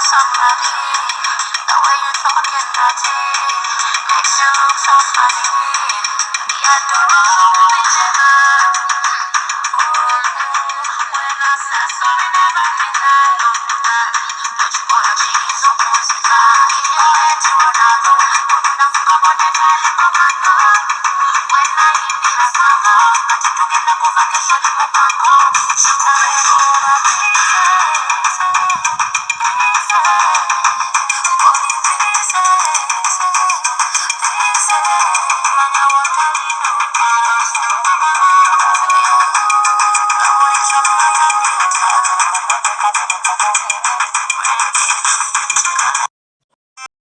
Somebody, the way you talking, Daddy, makes you look so funny. Yeah, the wrong thing, when I said sorry, never mean I don't do that. Don't you wanna change so music? In your head, you wanna go. Put enough on the valley, come and go. When I need it, I come on. I take to get up over the show, you